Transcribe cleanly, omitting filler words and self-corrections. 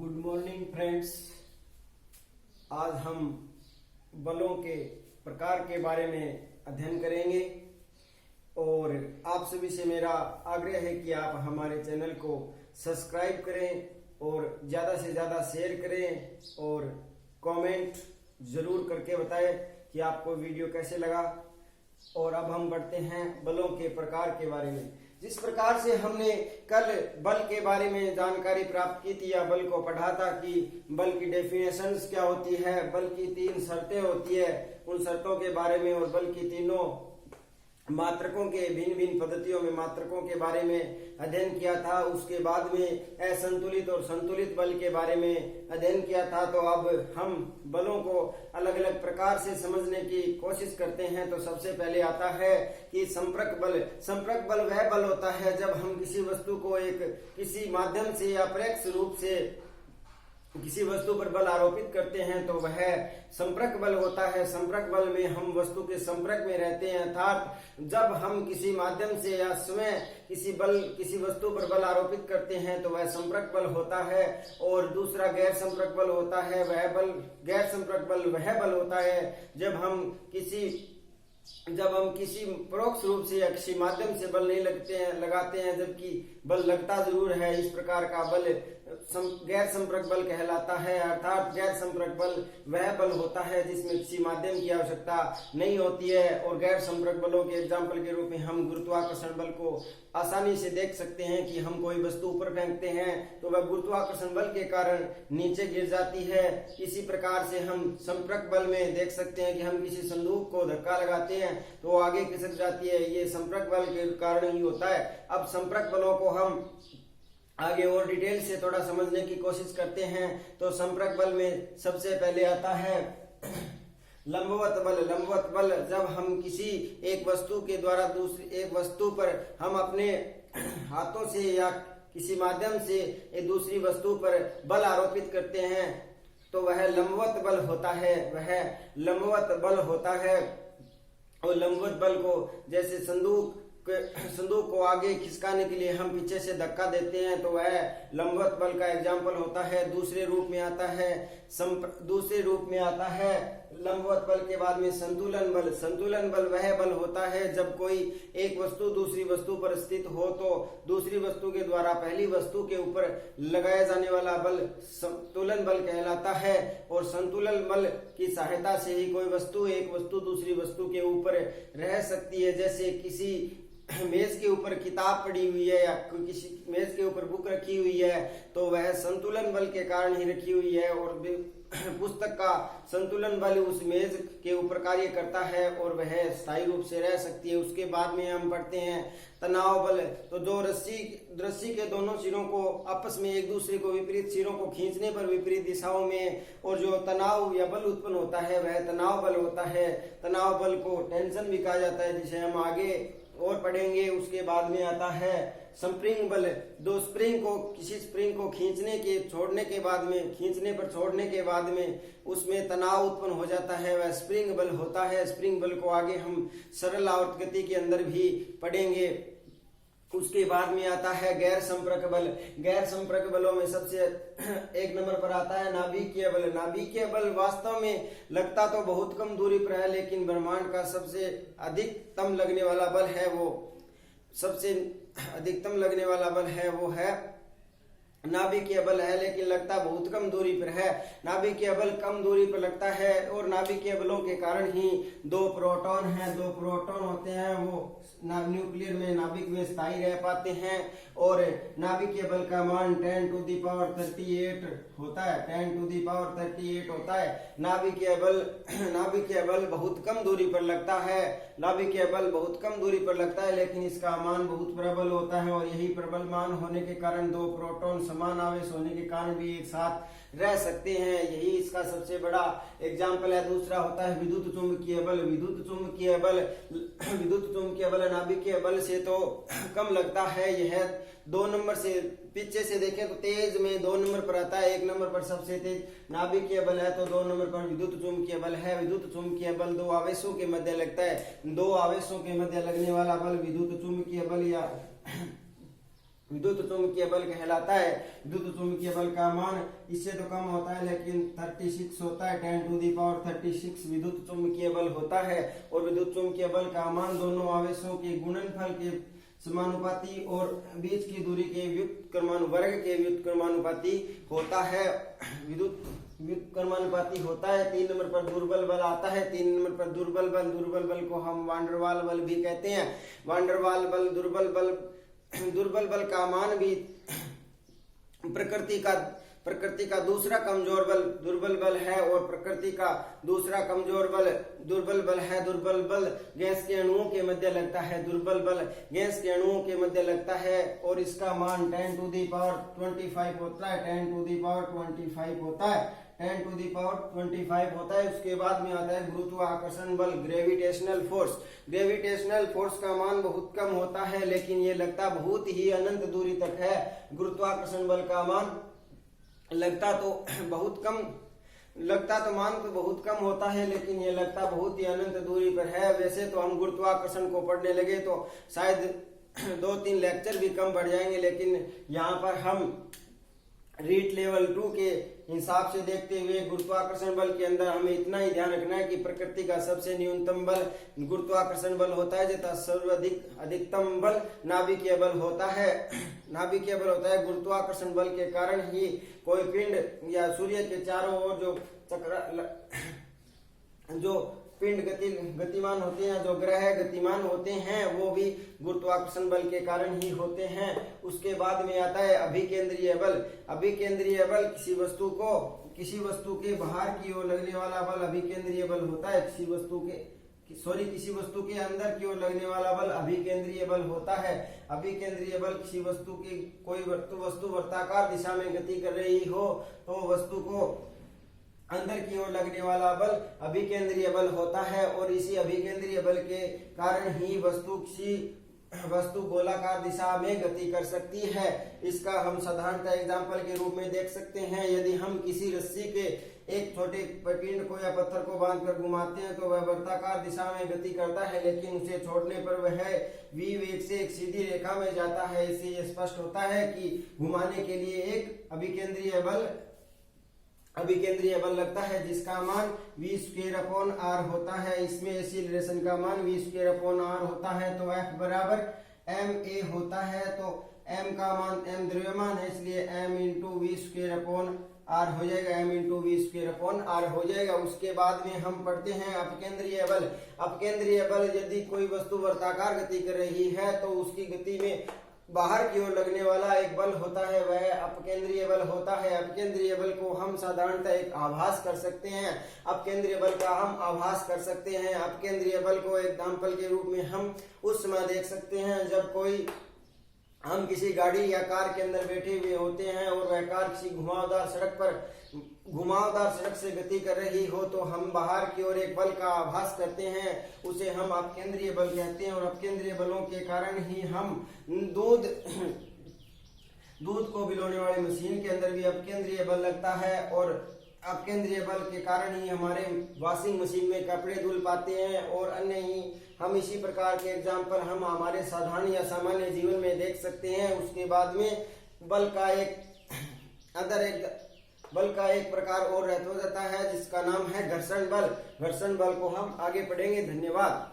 Good morning friends. आज हम बलों के प्रकार के बारे में अध्ययन करेंगे और आप सभी से मेरा आग्रह है कि आप हमारे चैनल को सब्सक्राइब करें और ज़्यादा से ज़्यादा शेयर करें और कमेंट ज़रूर करके बताएं कि आपको वीडियो कैसे लगा। और अब हम बढ़ते हैं बलों के प्रकार के बारे में। जिस प्रकार से हमने कल बल के बारे में जानकारी प्राप्त की थी या बल को पढ़ा था कि बल की डेफिनेशंस क्या होती है, बल की 3 शर्तें होती है, उन शर्तों के बारे में और बल की तीनों मात्रकों के भिन्न भिन्न पद्धतियों में मात्रकों के बारे में अध्ययन किया था। उसके बाद में असंतुलित और संतुलित बल के बारे में अध्ययन किया था। तो अब हम बलों को अलग अलग प्रकार से समझने की कोशिश करते हैं। तो सबसे पहले आता है कि संपर्क बल। संपर्क बल वह बल होता है जब हम किसी वस्तु को किसी माध्यम से या प्रत्यक्ष रूप से किसी वस्तु पर बल आरोपित करते हैं तो वह संपर्क बल होता है। संपर्क बल में हम वस्तु के संपर्क में रहते हैं, अर्थात जब हम किसी माध्यम से या स्वयं किसी वस्तु पर बल आरोपित करते हैं तो वह संपर्क बल होता है। और दूसरा गैर संपर्क बल होता है। गैर संपर्क बल वह बल होता है जब हम किसी परोक्ष रूप से या किसी माध्यम से बल नहीं लगाते हैं जबकि बल लगता जरूर है। इस प्रकार का बल गैर संपर्क बल कहलाता है। अर्थात गैर संपर्क बल वह बल होता है जिसमें किसी माध्यम की आवश्यकता नहीं होती है। और गैर संपर्क बलों के एग्जाम्पल के रूप में हम गुरुत्वाकर्षण बल को आसानी से देख सकते हैं कि हम कोई वस्तु ऊपर फेंकते हैं तो वह गुरुत्वाकर्षण बल के कारण नीचे गिर जाती है। इसी प्रकार से हम संपर्क बल में देख सकते हैं कि हम किसी संदूक को धक्का लगाते हैं तो आगे खिसक जाती है। ये संपर्क बल के कारण ही होता है। अब संपर्क बलों को हम आगे और डिटेल से थोड़ा समझने की कोशिश करते हैं। तो संपर्क बल में सबसे पहले आता है लंबवत बल। लंबवत बल जब हम किसी एक वस्तु के द्वारा दूसरी एक वस्तु पर हम अपने हाथों से या किसी माध्यम से एक दूसरी वस्तु पर बल आरोपित करते हैं तो वह लंबवत बल होता है। और लंबवत बल को जैसे संदूक को आगे खिसकाने के लिए हम पीछे से धक्का देते हैं तो वह लंबवत बल का एग्जाम्पल होता है। दूसरे रूप में आता है लंबवत बल के बाद में संतुलन बल। संतुलन बल वह बल होता है जब कोई एक वस्तु दूसरी वस्तु पर स्थित हो तो दूसरी वस्तु के द्वारा पहली वस्तु के ऊपर लगाया जाने वाला बल संतुलन बल कहलाता है। और संतुलन बल की सहायता से ही एक वस्तु दूसरी वस्तु के ऊपर रह सकती है। जैसे किसी मेज के ऊपर किताब पड़ी हुई है या किसी मेज के ऊपर बुक रखी हुई है तो वह संतुलन बल के कारण ही रखी हुई है। और पुस्तक का संतुलन बल उस मेज के ऊपर कार्य करता है और वह स्थायी रूप से रह सकती है। उसके बाद में हम पढ़ते हैं तनाव बल। तो जो रस्सी के दोनों सिरों को आपस में एक दूसरे को विपरीत सिरों को खींचने पर विपरीत दिशाओं में और जो तनाव या बल उत्पन्न होता है वह तनाव बल होता है। तनाव बल को टेंशन भी कहा जाता है जिसे हम आगे और पढ़ेंगे। उसके बाद में आता है स्प्रिंग बल। किसी स्प्रिंग को खींचने पर छोड़ने के बाद में उसमें तनाव उत्पन्न हो जाता है, वह स्प्रिंग बल होता है। स्प्रिंग बल को आगे हम सरल आवर्त गति के अंदर भी पढ़ेंगे। उसके बाद में आता है गैर संपर्क बल। गैर संपर्क बलों में सबसे एक नंबर पर आता है नाभिकीय बल। नाभिकीय बल वास्तव में लगता तो बहुत कम दूरी पर है लेकिन ब्रह्मांड का सबसे अधिकतम लगने वाला बल है नाभिकीय बल है, लेकिन लगता बहुत कम दूरी पर है। नाभिकीय बल कम दूरी पर लगता है और नाभिकीय बलों के कारण ही 2 प्रोटॉन होते हैं वो न्यूक्लियर में नाभिक में स्थायी रह पाते हैं। और नाभिकीय बल का मान 10 टू द पावर 38 होता है। 10 टू द पावर 38 होता है। नाभिकीय बल बहुत कम दूरी पर लगता है लेकिन इसका मान बहुत प्रबल होता है। और यही प्रबल मान होने के कारण 2 प्रोटॉन समान आवेश होने के कारण भी एक साथ रह सकते हैं। यही इसका सबसे बड़ा एग्जाम्पल है। दूसरा होता है विद्युत चुंबकीय बल। विद्युत चुंबकीय बल नाभिकीय बल से तो कम लगता है। यह 2 नंबर से पीछे से देखें तो तेज में 2 नंबर पर आता है। 1 नंबर पर सबसे तेज नाभिकीय बल है तो 2 नंबर पर विद्युत चुंबकीय बल है। विद्युत चुंबकीय बल 2 आवेशों के मध्य लगता है। 2 आवेशों के मध्य लगने वाला बल विद्युत चुंबकीय बल या विद्युत चुंबकीय बल कहलाता है। विद्युत चुंबकीय बल का मान इससे तो कम होता है लेकिन 36 होता है, 10⁻36 विद्युत चुंबकीय बल होता है। और विद्युत चुंबकीय बल का मान दोनों आवेशों के गुणनफल के समानुपाती और बीच की दूरी के वर्ग के व्युत्क्रमानुपाती होता है। विद्युत व्युत्क्रमानुपाती होता है। 3 नंबर पर दुर्बल बल आता है। 3 नंबर पर दुर्बल बल को हम वांडरवाल बल भी कहते हैं। वांडरवाल बल दुर्बल बल का मान भी प्रकृति का दूसरा कमजोर बल दुर्बल बल है और प्रकृति का दूसरा कमजोर बल दुर्बल बल है। दुर्बल बल गैस के अणुओं के मध्य लगता है। दुर्बल बल गैस के अणुओं के मध्य लगता है और इसका मान 10⁻25 होता है। 10⁻25 होता है। 10⁻25 होता है। उसके बाद में आता है गुरुत्वाकर्षण बल, ग्रेविटेशनल फोर्स। ग्रेविटेशनल फोर्स का मान बहुत कम होता है लेकिन ये लगता बहुत ही अनंत दूरी तक है। गुरुत्वाकर्षण बल का मान लगता तो बहुत कम होता है लेकिन ये लगता बहुत ही अनंत दूरी पर है। वैसे तो हम गुरुत्वाकर्षण को पढ़ने लगे तो शायद 2-3 लेक्चर भी कम पड़ जाएंगे, लेकिन यहाँ पर हम रीट लेवल 2 के हिसाब से देखते हुए गुरुत्वाकर्षण बल के अंदर हमें इतना ही ध्यान रखना है कि प्रकृति का सबसे न्यूनतम बल गुरुत्वाकर्षण बल होता है तथा अधिकतम बल नाभिकीय बल होता है। नाभिकीय बल होता है। गुरुत्वाकर्षण बल के कारण ही कोई पिंड या सूर्य के चारों ओर जो पिंड गतिमान होते हैं, जो ग्रह गतिमान होते हैं, वो भी गुरुत्वाकर्षण बल के कारण ही होते हैं। उसके बाद में आता है अभिकेंद्रीय बल। अभिकेंद्रीय बल किसी वस्तु के बाहर की ओर लगने वाला बल अभिकेंद्रीय बल होता है। किसी वस्तु के अंदर की ओर लगने वाला बल अभिकेंद्रीय बल होता है। अभिकेंद्रीय बल किसी वस्तु की कोई वस्तु वर्ताकार दिशा में गति कर रही हो तो वस्तु को अंदर की ओर लगने वाला बल अभिकेंद्रीय बल होता है और इसी अभिकेंद्रीय बल के कारण ही वस्तु गोलाकार दिशा में गति कर सकती है। इसका हम साधारणतः एग्जाम्पल के रूप में देख सकते हैं। यदि हम किसी रस्सी के एक छोटे पिंड को या पत्थर को बांधकर घुमाते हैं तो वह वर्ताकार दिशा में गति करता है, लेकिन उसे छोड़ने पर वह v वेग से एक सीधी रेखा में जाता है। इससे यह स्पष्ट होता है कि घुमाने के लिए एक अभिकेंद्रीय बल लगता है जिसका मान v²/r होता है। इसमें एक्सीलरेशन का मान v²/r होता है तो F बराबर ma होता है। तो m का मान m द्रव्यमान है इसलिए m × v²/r हो जाएगा। m × v²/r हो जाएगा। उसके बाद में हम पढ़ते हैं अपकेंद्रीय बल। अपकेंद्रीय बल यदि कोई वस्तु वर्ताकार गति कर रही है तो उसकी गति में बाहर की ओर लगने वाला एक बल होता है, वह अपकेंद्रीय बल होता है। अपकेंद्रीय बल को हम साधारणतः एक आभास कर सकते हैं। अपकेंद्रीय बल का हम आभास कर सकते हैं। अपकेंद्रीय बल को एग्जाम्पल के रूप में हम उस समय देख सकते हैं जब हम किसी गाड़ी या कार के अंदर बैठे हुए होते हैं और वह कार किसी घुमावदार सड़क से गति कर रही हो तो हम बाहर की ओर एक बल का आभास करते हैं, उसे हम अपकेंद्रीय बल कहते हैं। और अपकेंद्रीय बलों के कारण ही हम दूध को भिगोने वाली मशीन के अंदर भी अपकेंद्रीय बल लगता है और अपकेंद्रीय बल के कारण ही हमारे वॉशिंग मशीन में कपड़े धुल पाते हैं और अन्य ही हम इसी प्रकार के एग्जाम्पल हम हमारे साधारण या सामान्य जीवन में देख सकते हैं। उसके बाद में बल का एक प्रकार और रहता जाता है जिसका नाम है घर्षण बल। घर्षण बल को हम आगे पढ़ेंगे। धन्यवाद।